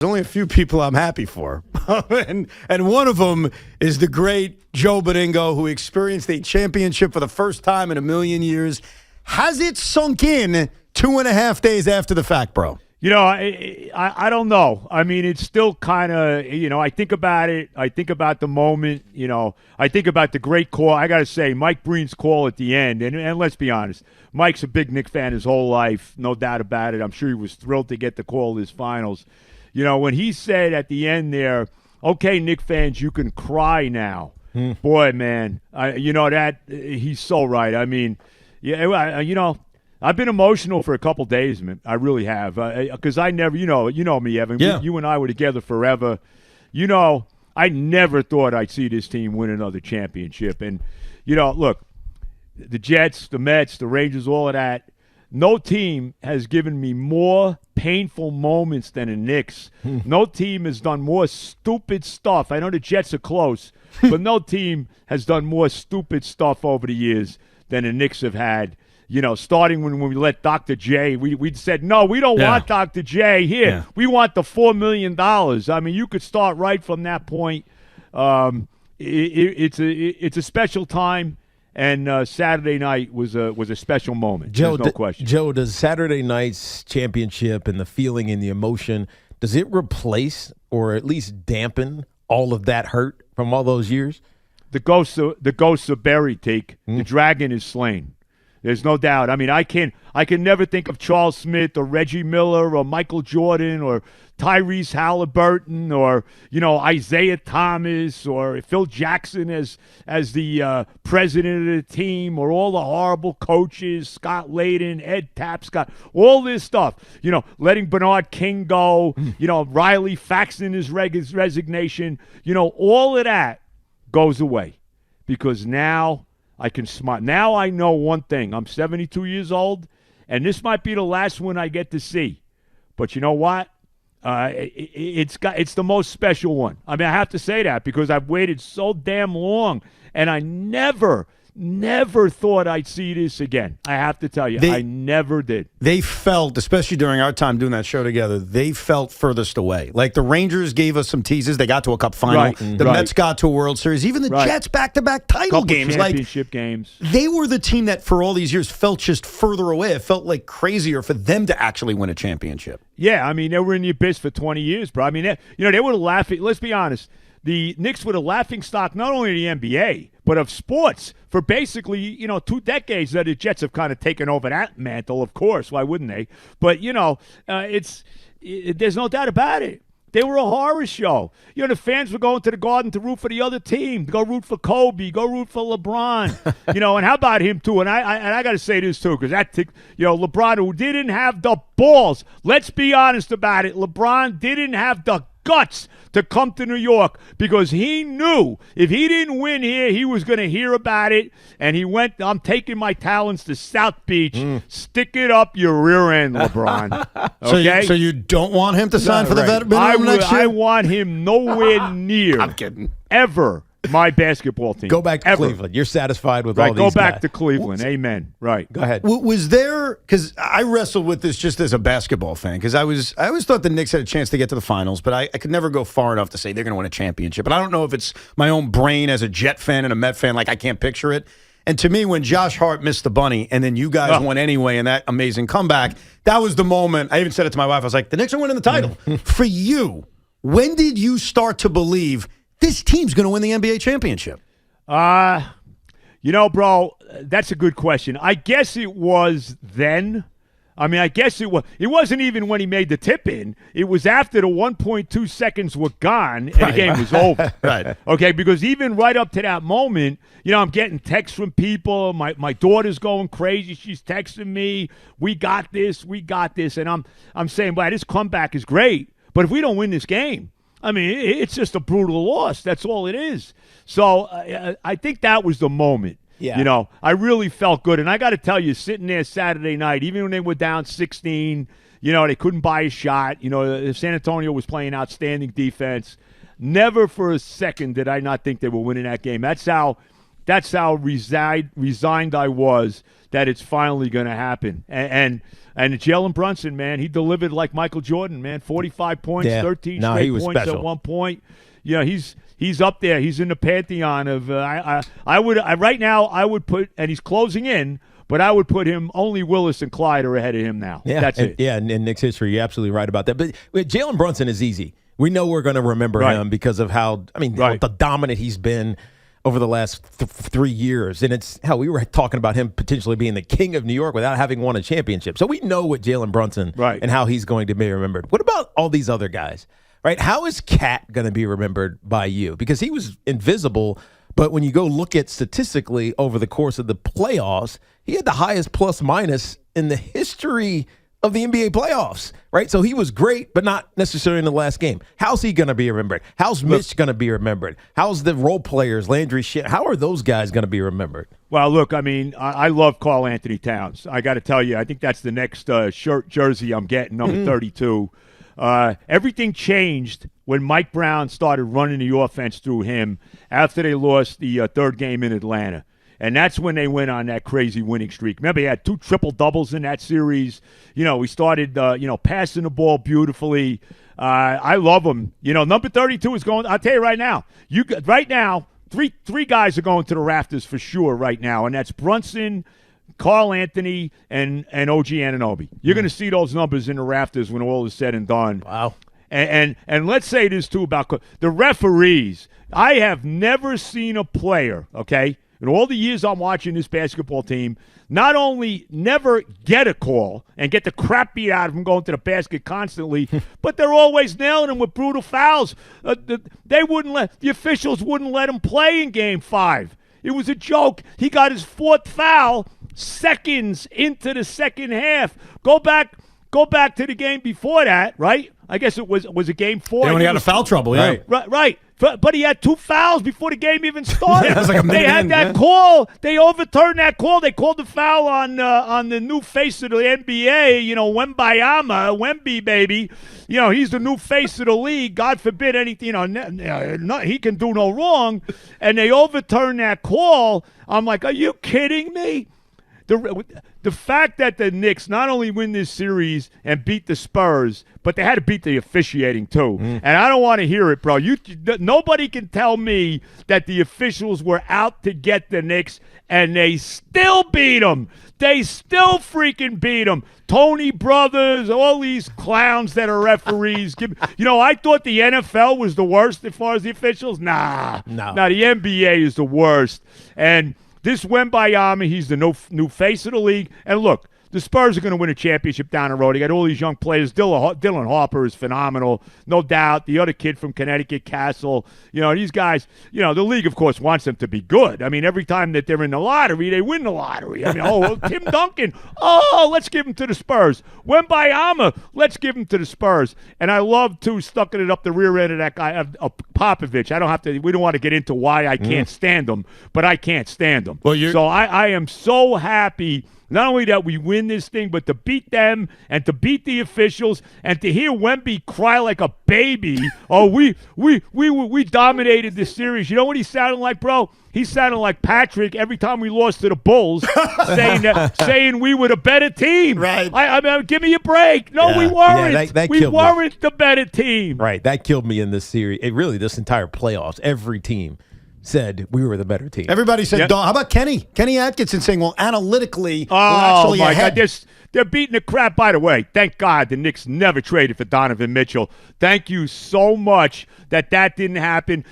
There's only a few people I'm happy for. and one of them is the great Joe Benigno, who experienced a championship for the first time in a million years. Has it sunk in 2.5 days after the fact, bro? You know, I don't know. I mean, it's still kind of, I think about it. I think about the moment, I think about the great call. I got to say, Mike Breen's call at the end, and let's be honest, Mike's a big Knicks fan his whole life, no doubt about it. I'm sure he was thrilled to get the call of his finals. When he said at the end there, okay, Knicks fans, you can cry now. Boy, man, he's so right. I mean, I've been emotional for a couple days, man. I really have. Because I never, you know me, Evan. Yeah. You and I were together forever. I never thought I'd see this team win another championship. And, look, the Jets, the Mets, the Rangers, all of that, no team has given me more painful moments than the Knicks. No team has done more stupid stuff. I know the Jets are close, but no team has done more stupid stuff over the years than the Knicks have had. Starting when we let Dr. J, we said, no, we don't want Dr. J here. Yeah. We want the $4 million. I mean, you could start right from that point. It's a special time. And Saturday night was a special moment. Joe, there's no question. Joe, does Saturday night's championship and the feeling and the emotion, does it replace or at least dampen all of that hurt from all those years? The ghosts of Barry, Teak. The dragon is slain. There's no doubt. I mean, I can never think of Charles Smith or Reggie Miller or Michael Jordan or Tyrese Halliburton or, Isaiah Thomas or Phil Jackson as the president of the team or all the horrible coaches, Scott Layden, Ed Tapscott, all this stuff. Letting Bernard King go, Riley faxing his resignation. All of that goes away because now I can smile. Now I know one thing. I'm 72 years old, and this might be the last one I get to see. But you know what? It's the most special one. I mean, I have to say that because I've waited so damn long, and I never thought I'd see this again. I have to tell you, I never did. They felt, especially during our time doing that show together, they felt furthest away. Like the Rangers gave us some teases. They got to a Cup final. Right. The Mets got to a World Series. Even the Jets back-to-back title games. Championship games. They were the team that for all these years felt just further away. It felt like crazier for them to actually win a championship. Yeah, I mean, they were in the abyss for 20 years, bro. I mean, they were laughing. Let's be honest. The Knicks were the laughing stock not only of the NBA, but of sports for basically, 2 decades that the Jets have kind of taken over that mantle, of course. Why wouldn't they? But, there's no doubt about it. They were a horror show. The fans were going to the Garden to root for the other team, to go root for Kobe, go root for LeBron. And how about him, too? And I got to say this, too, because LeBron, who didn't have the balls. Let's be honest about it. LeBron didn't have the guts to come to New York because he knew if he didn't win here, he was going to hear about it. And he went, I'm taking my talents to South Beach. Stick it up your rear end, LeBron. Okay? So you don't want him to sign for the veteran next year? I want him nowhere near. I'm kidding. Ever my basketball team. Go back to Cleveland. You're satisfied with all these guys. Go back guys. to Cleveland. Amen. Right. Go ahead. Was there, because I wrestled with this just as a basketball fan, because I always thought the Knicks had a chance to get to the finals, but I could never go far enough to say they're going to win a championship. And I don't know if it's my own brain as a Jet fan and a Met fan, like I can't picture it. And to me, when Josh Hart missed the bunny and then you guys won anyway in that amazing comeback, that was the moment. I even said it to my wife. I was like, the Knicks are winning the title. For you, when did you start to believe this team's going to win the NBA championship? Bro, that's a good question. I guess it was then. I mean, I guess it was. It wasn't even when he made the tip in. It was after the 1.2 seconds were gone and the game was over. Right. Okay, because even right up to that moment, I'm getting texts from people. My daughter's going crazy. She's texting me, we got this. And I'm saying, wow, this comeback is great. But if we don't win this game, I mean, it's just a brutal loss. That's all it is. So I think that was the moment. Yeah. I really felt good. And I got to tell you, sitting there Saturday night, even when they were down 16, they couldn't buy a shot. San Antonio was playing outstanding defense. Never for a second did I not think they were winning that game. That's That's how resigned I was that it's finally going to happen. And Jalen Brunson, man, he delivered like Michael Jordan, man. 45 points, 13 straight points special. at one point. He's up there. He's in the pantheon of. Right now I would put, and he's closing in. But I would put him, only Willis and Clyde are ahead of him now. Yeah, that's it. Yeah, in Knicks history, you're absolutely right about that. But Jalen Brunson is easy. We know we're going to remember him because of how the dominant he's been over the last 3 years. And it's how we were talking about him potentially being the king of New York without having won a championship. So we know what Jalen Brunson and how he's going to be remembered. What about all these other guys, right? How is Cat going to be remembered by you? Because he was invisible, but when you go look at statistically over the course of the playoffs, he had the highest plus minus in the history of the NBA playoffs, right? So he was great, but not necessarily in the last game. How's he going to be remembered? How's Mitch going to be remembered? How's the role players, Landry Shamet? How are those guys going to be remembered? Well, look, I mean, I love Karl-Anthony Towns. I got to tell you, I think that's the next jersey I'm getting, number 32. Everything changed when Mike Brown started running the offense through him after they lost the third game in Atlanta. And that's when they went on that crazy winning streak. Remember, he had 2 triple-doubles in that series. We started, passing the ball beautifully. I love him. Number 32 is going – I'll tell you right now. Three guys are going to the rafters for sure right now, and that's Brunson, Karl-Anthony, and OG Anunoby. You're going to see those numbers in the rafters when all is said and done. Wow. And let's say this, too, about the referees. I have never seen a player, okay – in all the years I'm watching this basketball team, not only never get a call and get the crap beat out of them going to the basket constantly, but they're always nailing them with brutal fouls. The officials wouldn't let him play in Game 5. It was a joke. He got his 4th foul seconds into the second half. Go back to the game before that, right? I guess it was a Game 4. They only got a foul trouble, yeah. Right. But he had 2 fouls before the game even started. It was like a minute they had in, that call. They overturned that call. They called the foul on the new face of the NBA, Wembayama, Wemby, baby. He's the new face of the league. God forbid anything, he can do no wrong. And they overturned that call. I'm like, are you kidding me? The fact that the Knicks not only win this series and beat the Spurs, but they had to beat the officiating too. And I don't want to hear it, bro. Nobody can tell me that the officials were out to get the Knicks and they still beat them. They still freaking beat them. Tony Brothers, all these clowns that are referees. I thought the NFL was the worst as far as the officials. Nah, the NBA is the worst. And this Wembayama, he's the new face of the league. And look, the Spurs are going to win a championship down the road. They got all these young players. Dylan Harper is phenomenal, no doubt. The other kid from Connecticut, Castle. These guys, the league, of course, wants them to be good. I mean, every time that they're in the lottery, they win the lottery. I mean, Tim Duncan, let's give him to the Spurs. Wembayama, let's give him to the Spurs. And I love, too, stucking it up the rear end of that guy, Popovich. We don't want to get into why I can't stand him, but I can't stand him. So I am so happy. Not only that we win this thing, but to beat them and to beat the officials and to hear Wemby cry like a baby. We dominated this series. You know what he sounded like, bro? He sounded like Patrick every time we lost to the Bulls, saying we were the better team. Right. I mean, give me a break. No, we weren't. We weren't the better team. Right. That killed me in this series. This entire playoffs. Every team said we were the better team. Everybody said, How about Kenny? Kenny Atkinson saying, well, analytically, we're actually ahead. God, they're beating the crap. By the way, thank God the Knicks never traded for Donovan Mitchell. Thank you so much that didn't happen.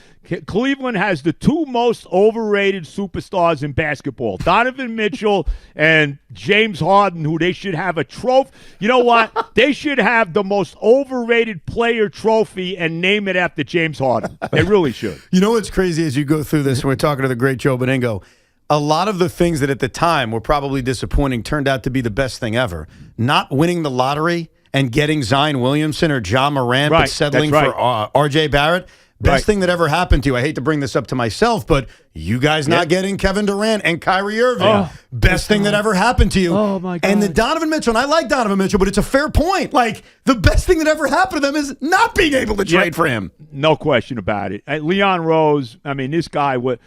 Cleveland has the 2 most overrated superstars in basketball, Donovan Mitchell and James Harden, who they should have a trophy. You know what? They should have the most overrated player trophy and name it after James Harden. They really should. You know what's crazy as you go through this, and we're talking to the great Joe Benigno, a lot of the things that at the time were probably disappointing turned out to be the best thing ever. Not winning the lottery and getting Zion Williamson or Ja Morant, but settling for R.J. Barrett. Best thing that ever happened to you. I hate to bring this up to myself, but you guys not getting Kevin Durant and Kyrie Irving. Best thing that ever happened to you. Oh, my God. And the Donovan Mitchell, and I like Donovan Mitchell, but it's a fair point. Like, the best thing that ever happened to them is not being able to trade for him. No question about it. Leon Rose, I mean, this guy would,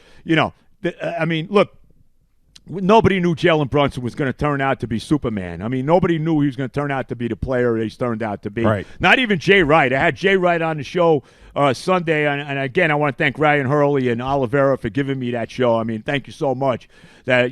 I mean, look, nobody knew Jalen Brunson was going to turn out to be Superman. I mean, nobody knew he was going to turn out to be the player he's turned out to be. Right. Not even Jay Wright. I had Jay Wright on the show Sunday, and again, I want to thank Ryan Hurley and Oliveira for giving me that show. I mean, thank you so much that,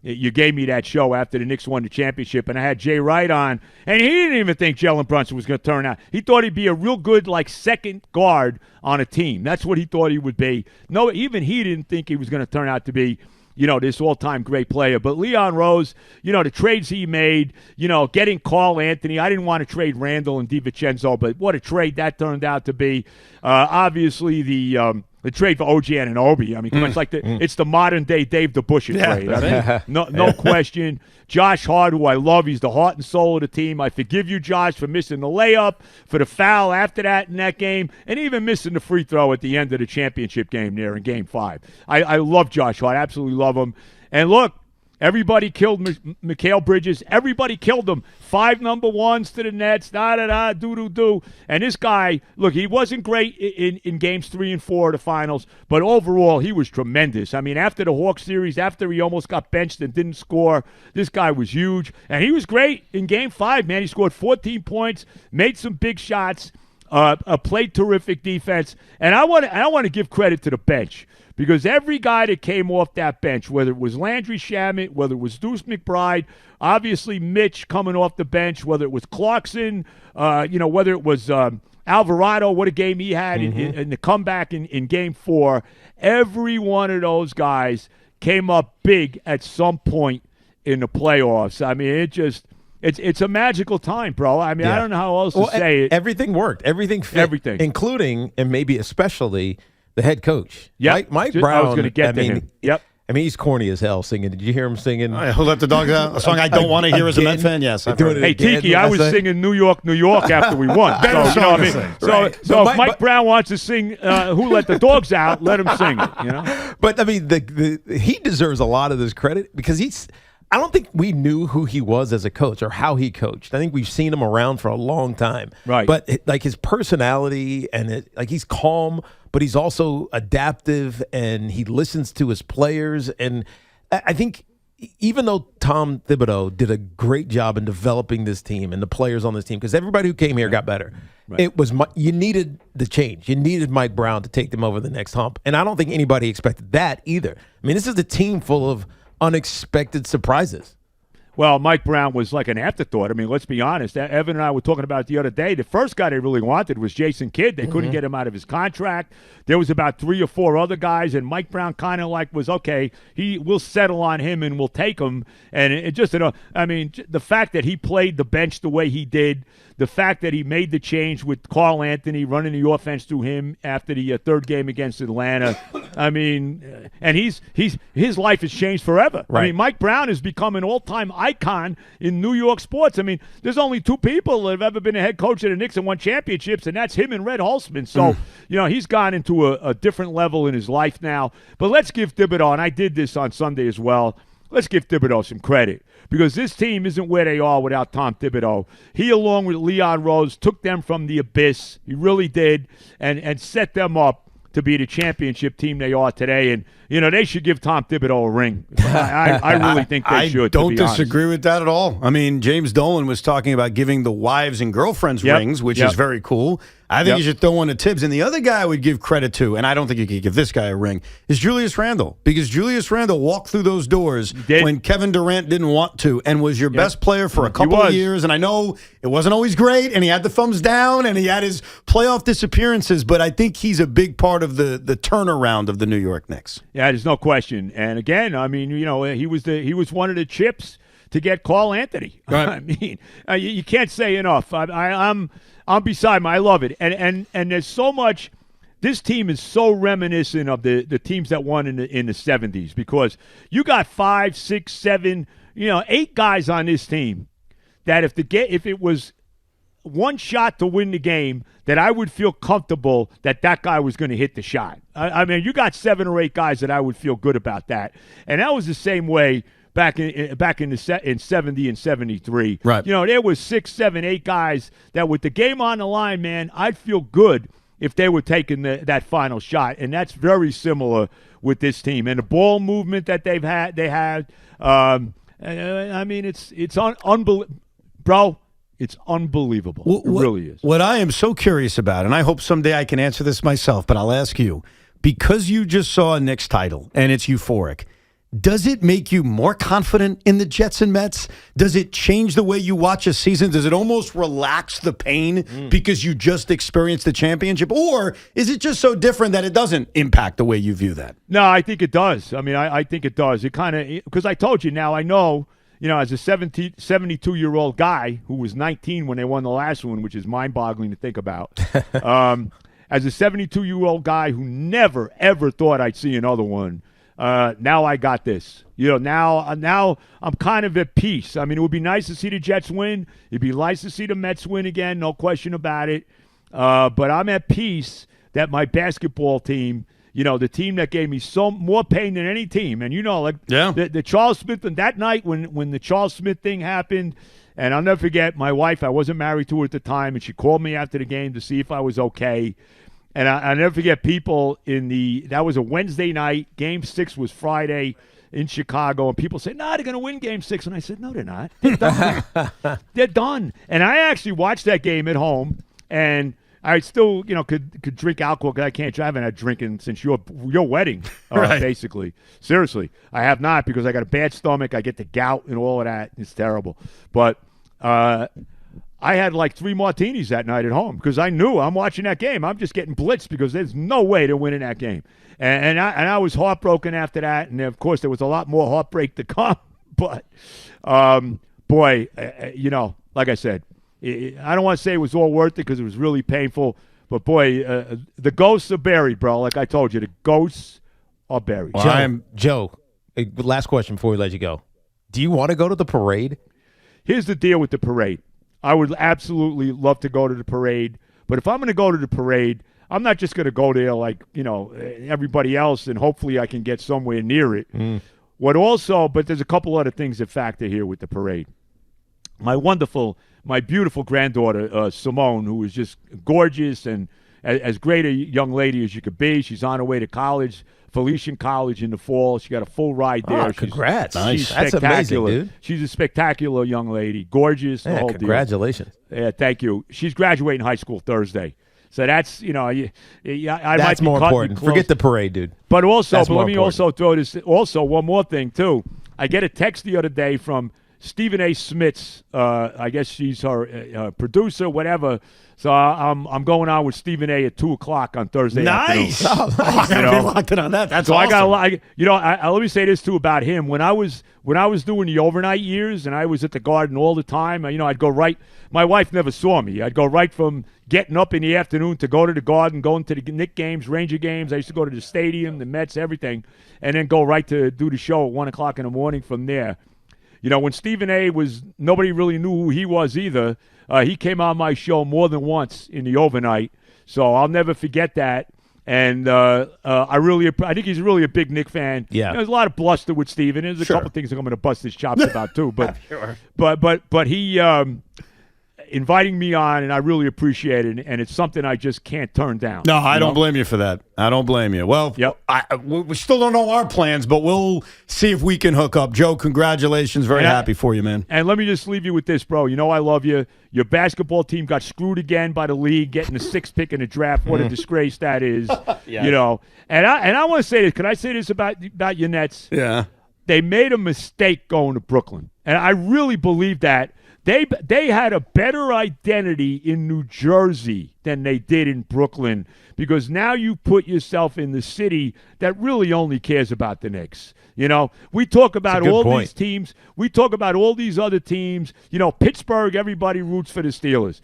you gave me that show after the Knicks won the championship, and I had Jay Wright on, and he didn't even think Jalen Brunson was going to turn out. He thought he'd be a real good, second guard on a team. That's what he thought he would be. No, even he didn't think he was going to turn out to be, this all-time great player. But Leon Rose, the trades he made, getting Karl-Anthony. I didn't want to trade Randall and DiVincenzo, but what a trade that turned out to be. Obviously, the trade for OG Anunoby. I mean, it's the modern-day Dave DeBusschere trade. I mean, no question. Josh Hart, who I love, he's the heart and soul of the team. I forgive you, Josh, for missing the layup, for the foul after that in that game, and even missing the free throw at the end of the championship game there in Game 5. I love Josh Hart. Absolutely love him. And look, everybody killed Mikal Bridges. Everybody killed him. 5 number ones to the Nets. Do. And this guy, look, he wasn't great in games 3 and 4 of the finals, but overall he was tremendous. I mean, after the Hawks series, after he almost got benched and didn't score, this guy was huge. And he was great in Game 5, man. He scored 14 points, made some big shots, played terrific defense. And I want to give credit to the bench. Because every guy that came off that bench, whether it was Landry Shamet, whether it was Deuce McBride, obviously Mitch coming off the bench, whether it was Clarkson, whether it was Alvarado, what a game he had in the comeback in Game 4, every one of those guys came up big at some point in the playoffs. I mean, it's a magical time, bro. I mean, I don't know how else to say it. Everything worked. Everything fit. Everything. Including, and maybe especially, the head coach. Yep. Mike Brown. I was going to get to him. Yep. I mean, he's corny as hell singing. Did you hear him singing? Who Let the Dogs Out? A song I don't want to hear as a Met fan? Yes. Hey, Tiki, I was singing New York, New York after we won. So if Mike Brown wants to sing Who Let the Dogs Out, let him sing it, But, I mean, he deserves a lot of this credit because I don't think we knew who he was as a coach or how he coached. I think we've seen him around for a long time. Right. But his personality and he's calm, but he's also adaptive and he listens to his players. And I think even though Tom Thibodeau did a great job in developing this team and the players on this team, because everybody who came here got better, you needed the change. You needed Mike Brown to take them over the next hump. And I don't think anybody expected that either. I mean, this is a team full of unexpected surprises. Well, Mike Brown was like an afterthought. I mean, let's be honest. Evan and I were talking about it the other day. The first guy they really wanted was Jason Kidd. They couldn't get him out of his contract. There was about 3 or 4 other guys, and Mike Brown kind of was, okay, we'll settle on him and we'll take him. And the fact that he played the bench the way he did, the fact that he made the change with Karl-Anthony running the offense through him after the third game against Atlanta. I mean, and his life has changed forever. Right. I mean, Mike Brown has become an all-time icon in New York sports. I mean, there's only 2 people that have ever been a head coach of the Knicks and won championships, and that's him and Red Holzman. So, he's gone into a different level in his life now. But let's give Thibodeau, and I did this on Sunday as well, let's give Thibodeau some credit. Because this team isn't where they are without Tom Thibodeau. He, along with Leon Rose, took them from the abyss. He really did, and set them up to be the championship team they are today. And, they should give Tom Thibodeau a ring. I really think they should. I don't disagree with that at all. I mean, James Dolan was talking about giving the wives and girlfriends rings, which is very cool. I think you should throw one to Tibbs. And the other guy I would give credit to, and I don't think you could give this guy a ring, is Julius Randle. Because Julius Randle walked through those doors when Kevin Durant didn't want to and was your best player for a couple of years. And I know it wasn't always great, and he had the thumbs down, and he had his playoff disappearances, but I think he's a big part of the turnaround of the New York Knicks. Yeah, there's no question. And again, I mean, he was one of the chips to get Karl-Anthony. Right. I mean, you can't say enough. I'm beside him. I love it. And there's so much. This team is so reminiscent of the teams that won in the 70s, because you got 5, 6, 7, 8 guys on this team that if it was one shot to win the game, that I would feel comfortable that guy was going to hit the shot. I mean, you got 7 or 8 guys that I would feel good about that. And that was the same way back in 70 and 73. Right. There was 6, 7, 8 guys that with the game on the line, man, I'd feel good if they were taking that final shot. And that's very similar with this team. And the ball movement that they had. I mean, it's unbelievable. Bro, it's unbelievable. It really is. What I am so curious about, and I hope someday I can answer this myself, but I'll ask you, because you just saw a Knicks title and it's euphoric, does it make you more confident in the Jets and Mets? Does it change the way you watch a season? Does it almost relax the pain because you just experienced the championship? Or is it just so different that it doesn't impact the way you view that? No, I think it does. I mean, I think it does. It kind of, because I told you now, I know, as a 72-year-old guy who was 19 when they won the last one, which is mind-boggling to think about, as a 72-year-old guy who never, ever thought I'd see another one, now I got this. Now I'm kind of at peace. I mean, it would be nice to see the Jets win. It'd be nice to see the Mets win again, no question about it. But I'm at peace that my basketball team, the team that gave me more pain than any team, and the Charles Smith, and that night when the Charles Smith thing happened, and I'll never forget, my wife, I wasn't married to her at the time, and she called me after the game to see if I was okay. And I'll never forget people that was a Wednesday night. Game 6 was Friday in Chicago. And people say, they're going to win Game 6. And I said, no, they're not. They're done. They're done. And I actually watched that game at home. And I still, could drink alcohol because I can't. I haven't had drinking since your wedding, right. Basically. Seriously. I have not because I got a bad stomach. I get the gout and all of that. It's terrible. But I had like 3 martinis that night at home because I knew I'm watching that game. I'm just getting blitzed because there's no way they're winning that game. And I was heartbroken after that. And, of course, there was a lot more heartbreak to come. But, boy, like I said, I don't want to say it was all worth it because it was really painful. But, boy, the ghosts are buried, bro. Like I told you, the ghosts are buried. Well, Joe, last question before we let you go. Do you want to go to the parade? Here's the deal with the parade. I would absolutely love to go to the parade. But if I'm going to go to the parade, I'm not just going to go there like, everybody else, and hopefully I can get somewhere near it. But there's a couple other things that factor here with the parade. My beautiful granddaughter, Simone, who is just gorgeous and as great a young lady as you could be. She's on her way to college, Felician College in the fall. She got a full ride there. Congrats. She's That's amazing, dude. She's a spectacular young lady. Gorgeous. The whole congratulations. Deal. Yeah, thank you. She's graduating high school Thursday. So that's, I that's might be more important. Forget the parade, dude. But also, let me also throw this, also one more thing, too. I get a text the other day from Stephen A. Smith's, I guess she's her producer, whatever. So I'm going on with Stephen A. at 2:00 on Thursday nice. afternoon. I gotta be locked in on that. That's so awesome. Let me say this too about him. When I was doing the overnight years and I was at the Garden all the time, I'd go right. My wife never saw me. I'd go right from getting up in the afternoon to go to the Garden, going to the Knicks games, Ranger games. I used to go to the stadium, the Mets, everything, and then go right to do the show at 1:00 in the morning from there. When Stephen A. nobody really knew who he was either. He came on my show more than once in the overnight, so I'll never forget that. And I think he's really a big Knicks fan. Yeah, there's a lot of bluster with Stephen. There's a couple things I'm going to bust his chops about too. But sure. but he inviting me on, and I really appreciate it. And it's something I just can't turn down. No, I don't blame you for that. I don't blame you. Well, yep. We still don't know our plans, but we'll see if we can hook up. Joe, congratulations. Very happy for you, man. And let me just leave you with this, bro. I love you. Your basketball team got screwed again by the league, getting the 6th pick in the draft. What a disgrace that is. Yes. And I want to say this. Can I say this about your Nets? Yeah. They made a mistake going to Brooklyn. And I really believe that. They had a better identity in New Jersey than they did in Brooklyn because now you put yourself in the city that really only cares about the Knicks. We talk about all these teams. We talk about all these other teams. Pittsburgh, everybody roots for the Steelers.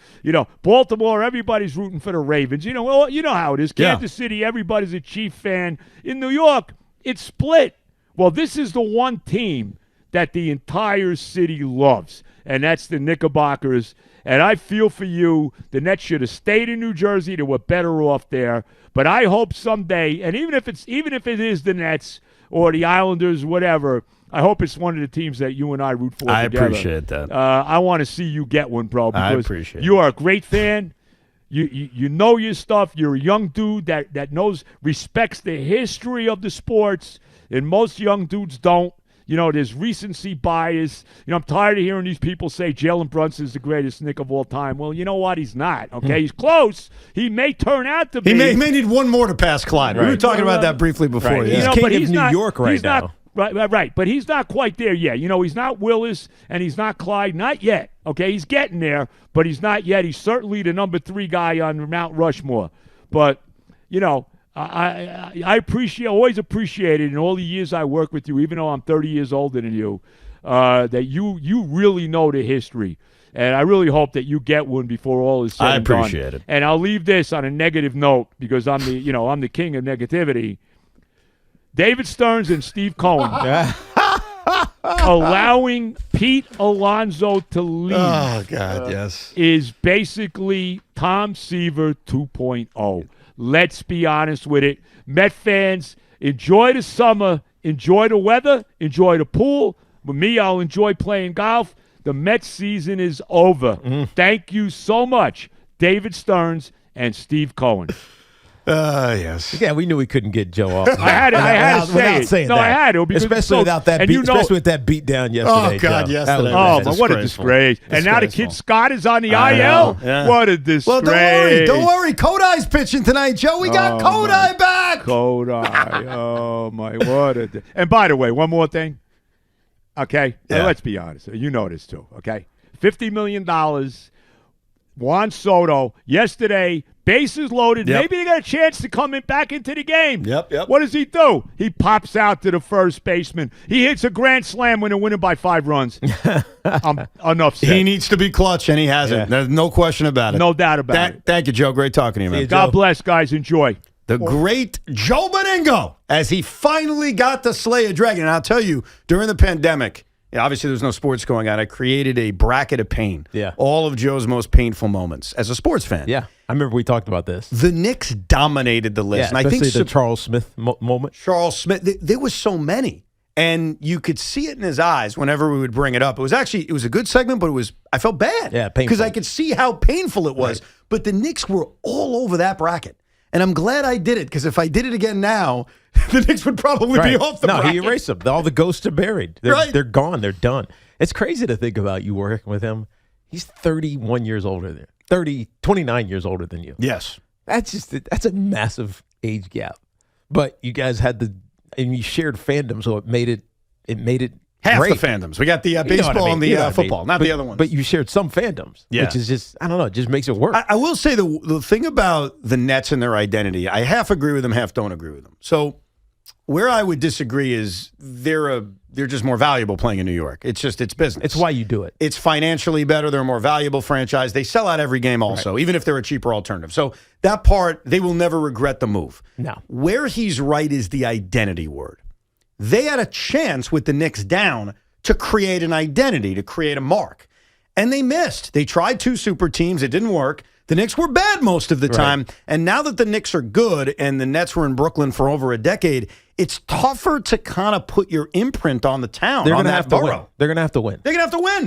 Baltimore, everybody's rooting for the Ravens. You know how it is. Kansas City, everybody's a Chief fan. In New York, it's split. Well, this is the one team that the entire city loves, and that's the Knickerbockers. And I feel for you. The Nets should have stayed in New Jersey. They were better off there. But I hope someday, and even if it is the Nets or the Islanders, whatever, I hope it's one of the teams that you and I root for together. I appreciate that. I want to see you get one, bro, because I appreciate you are a great fan. You know your stuff. You're a young dude that respects the history of the sports, and most young dudes don't. There's recency bias. I'm tired of hearing these people say Jalen Brunson is the greatest Knick of all time. Well, you know what? He's not, okay? He's close. He may turn out to be. He may need one more to pass Clyde. Right. We were talking about that briefly before. Right. Yeah. He's king of New York right now. Right, but he's not quite there yet. He's not Willis and he's not Clyde, not yet. Okay, he's getting there, but he's not yet. He's certainly the number 3 guy on Mount Rushmore. But, I always appreciated in all the years I work with you, even though I'm 30 years older than you, that you really know the history. And I really hope that you get one before all is said and done. I appreciate it. And I'll leave this on a negative note because I'm the king of negativity. David Stearns and Steve Cohen allowing Pete Alonso to leave. Oh, God, yes. Is basically Tom Seaver 2.0. Let's be honest with it. Met fans, enjoy the summer, enjoy the weather, enjoy the pool. With me, I'll enjoy playing golf. The Mets season is over. Thank you so much, David Stearns and Steve Cohen. Yes. Yeah, we knew we couldn't get Joe off. I had to say it. No, I had to. Especially without that especially with that beat down yesterday. Oh, God, yesterday. But what a disgrace. And now the kid Scott is on the IL. Yeah. What a disgrace. Well, don't worry. Kodai's pitching tonight, Joe. We got Kodai back. Kodai. Oh, my. And by the way, one more thing. Okay? Yeah. Now, let's be honest. You know this, too. Okay? $50 million. Juan Soto, yesterday, bases loaded. Yep. Maybe they got a chance to come back into the game. Yep. What does he do? He pops out to the first baseman. He hits a grand slam when they're winning by 5 runs. Enough said. He needs to be clutch, and he hasn't. Yeah. There's no question about it. No doubt about it. Thank you, Joe. Great talking to you, man. God bless, guys. Enjoy. The great Joe Benigno, as he finally got to slay a dragon. And I'll tell you, during the pandemic, obviously there's no sports going on, I created a bracket of pain. Yeah. All of Joe's most painful moments as a sports fan. Yeah. I remember we talked about this. The Knicks dominated the list. Yeah, and I think the Charles Smith moment. Charles Smith, there was so many. And you could see it in his eyes whenever we would bring it up. It was a good segment, but I felt bad. Yeah, painful. Because I could see how painful it was. Right. But the Knicks were all over that bracket. And I'm glad I did it, because if I did it again now, the Knicks would probably be off the bracket. No, he erased them. All the ghosts are buried. They're gone. They're done. It's crazy to think about you working with him. He's 31 years older than 29 years older than you. Yes. That's a massive age gap. But you guys and you shared fandom, so it made it half great. The fandoms. We got the baseball and the football, not the other ones. But you shared some fandoms, which is just, I don't know, it just makes it work. I will say the thing about the Nets and their identity, I half agree with them, half don't agree with them. So where I would disagree is they're just more valuable playing in New York. It's business. It's why you do it. It's financially better. They're a more valuable franchise. They sell out every game also, even if they're a cheaper alternative. So that part, they will never regret the move. No. Where he's right is the identity word. They had a chance with the Knicks down to create an identity, to create a mark. And they missed. They tried 2 super teams. It didn't work. The Knicks were bad most of the time. And now that the Knicks are good and the Nets were in Brooklyn for over a decade, it's tougher to kind of put your imprint on the town, on that borough. They're going to have to win. They're going to have to win.